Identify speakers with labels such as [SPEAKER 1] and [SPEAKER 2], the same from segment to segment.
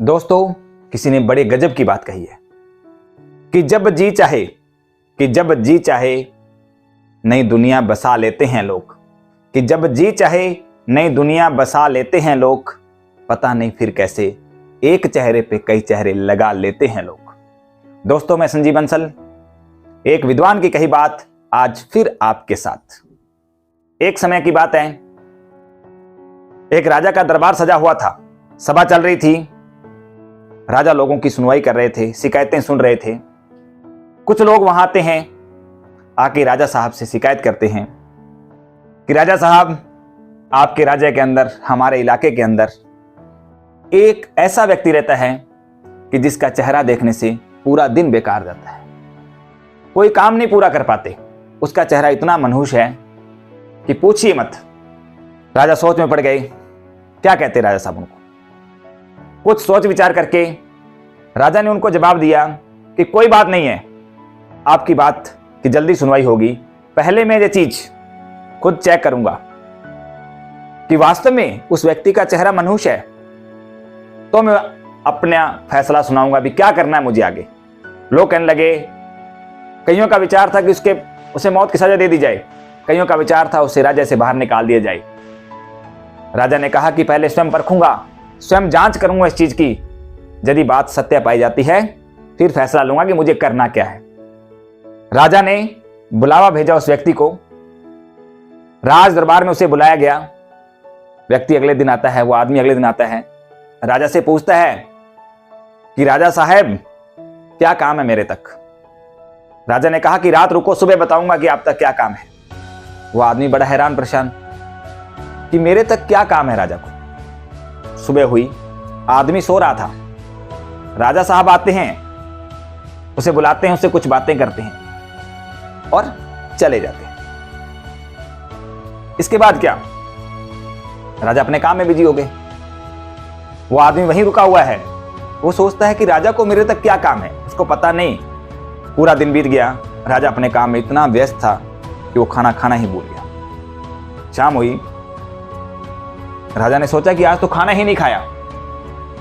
[SPEAKER 1] दोस्तों, किसी ने बड़े गजब की बात कही है कि जब जी चाहे नई दुनिया बसा लेते हैं लोग। कि जब जी चाहे नई दुनिया बसा लेते हैं लोग, पता नहीं फिर कैसे एक चेहरे पे कई चेहरे लगा लेते हैं लोग। दोस्तों, मैं संजीव बंसल, एक विद्वान की कही बात आज फिर आपके साथ। एक समय की बात है, एक राजा का दरबार सजा हुआ था, सभा चल रही थी। राजा लोगों की सुनवाई कर रहे थे, शिकायतें सुन रहे थे। कुछ लोग वहां आते हैं, आके राजा साहब से शिकायत करते हैं कि राजा साहब, आपके राज्य के अंदर, हमारे इलाके के अंदर एक ऐसा व्यक्ति रहता है कि जिसका चेहरा देखने से पूरा दिन बेकार जाता है, कोई काम नहीं पूरा कर पाते। उसका चेहरा इतना मनहूस है कि पूछिए मत। राजा सोच में पड़ गए, क्या कहते राजा साहब उनको। कुछ सोच विचार करके राजा ने उनको जवाब दिया कि कोई बात नहीं है, आपकी बात की जल्दी सुनवाई होगी। पहले मैं ये चीज खुद चेक करूंगा कि वास्तव में उस व्यक्ति का चेहरा मनहूस है, तो मैं अपना फैसला सुनाऊंगा भी क्या करना है मुझे आगे। लोग कहने लगे, कईयों का विचार था कि उसे मौत की सजा दे दी जाए, कईयों का विचार था उसे राज्य से बाहर निकाल दिया जाए। राजा ने कहा कि पहले स्वयं परखूंगा, स्वयं जांच करूंगा इस चीज की। यदि बात सत्य पाई जाती है फिर फैसला लूंगा कि मुझे करना क्या है। राजा ने बुलावा भेजा उस व्यक्ति को। राज दरबार में उसे बुलाया गया। व्यक्ति अगले दिन आता है, वो आदमी अगले दिन आता है, राजा से पूछता है कि राजा साहब, क्या काम है मेरे तक। राजा ने कहा कि रात रुको, सुबह बताऊंगा कि आप तक क्या काम है। वो आदमी बड़ा हैरान परेशान कि मेरे तक क्या काम है राजा को। सुबह हुई, आदमी सो रहा था। राजा साहब आते हैं, उसे बुलाते हैं, उससे कुछ बातें करते हैं और चले जाते हैं। इसके बाद क्या, राजा अपने काम में बिजी हो गए। वो आदमी वहीं रुका हुआ है। वो सोचता है कि राजा को मेरे तक क्या काम है, उसको पता नहीं। पूरा दिन बीत गया, राजा अपने काम में इतना व्यस्त था कि वो खाना खाना ही भूल गया। शाम हुई, राजा ने सोचा कि आज तो खाना ही नहीं खाया।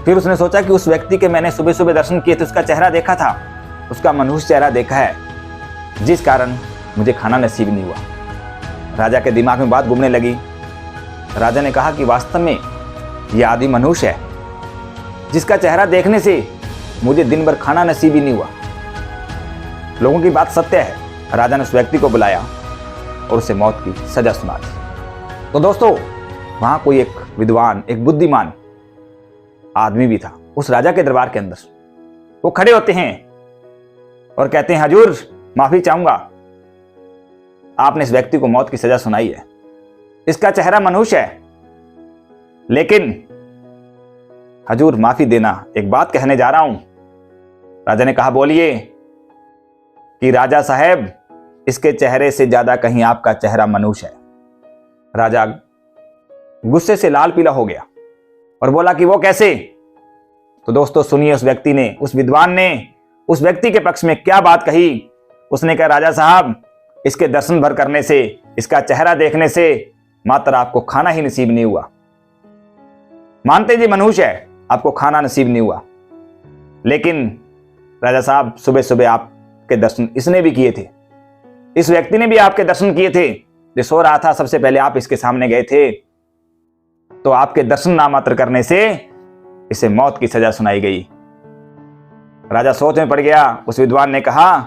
[SPEAKER 1] फिर उसने सोचा कि उस व्यक्ति के मैंने सुबह सुबह दर्शन किए थे, उसका चेहरा देखा था, उसका मनहूस चेहरा देखा है, जिस कारण मुझे खाना नसीब नहीं हुआ। राजा के दिमाग में बात घूमने लगी। राजा ने कहा कि वास्तव में यह आदमी मनहूस है, जिसका चेहरा देखने से मुझे दिन भर खाना नसीब ही नहीं हुआ। लोगों की बात सत्य है। राजा ने उस व्यक्ति को बुलाया और उसे मौत की सजा सुना दी। तो दोस्तों, वहां कोई एक विद्वान, एक बुद्धिमान आदमी भी था उस राजा के दरबार के अंदर। वो खड़े होते हैं और कहते हैं, हजूर, माफी चाहूंगा, आपने इस व्यक्ति को मौत की सजा सुनाई है। इसका चेहरा मनहूस है, लेकिन हजूर माफी देना, एक बात कहने जा रहा हूं। राजा ने कहा, बोलिए। कि राजा साहब, इसके चेहरे से ज्यादा कहीं आपका चेहरा मनहूस है। राजा गुस्से से लाल पीला हो गया और बोला कि वो कैसे। तो दोस्तों सुनिए, उस व्यक्ति ने, उस विद्वान ने उस व्यक्ति के पक्ष में क्या बात कही। उसने कहा, राजा साहब, इसके दर्शन भर करने से, इसका चेहरा देखने से मात्र आपको खाना ही नसीब नहीं हुआ। मानते जी मनहूस है, आपको खाना नसीब नहीं हुआ, लेकिन राजा साहब, सुबह सुबह आपके दर्शन इसने भी किए थे, इस व्यक्ति ने भी आपके दर्शन किए थे। जो सो रहा था, सबसे पहले आप इसके सामने गए थे, तो आपके दर्शन नामात्र करने से इसे मौत की सजा सुनाई गई। राजा सोच में पड़ गया। उस विद्वान ने कहा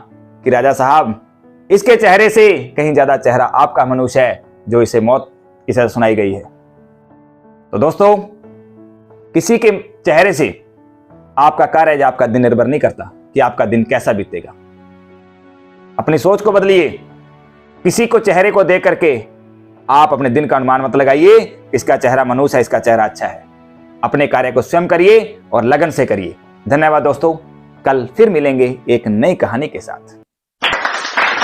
[SPEAKER 1] कि राजा साहब, इसके चेहरे से कहीं ज्यादा चेहरा आपका मनहूस है, जो इसे मौत की सजा सुनाई गई है। तो दोस्तों, किसी के चेहरे से आपका कार्य या आपका दिन निर्भर नहीं करता कि आपका दिन कैसा बीतेगा। अपनी सोच को बदलिए। किसी को चेहरे को देख करके आप अपने दिन का अनुमान मत लगाइए, इसका चेहरा मनहूस है, इसका चेहरा अच्छा है। अपने कार्य को स्वयं करिए और लगन से करिए। धन्यवाद दोस्तों, कल फिर मिलेंगे एक नई कहानी के साथ।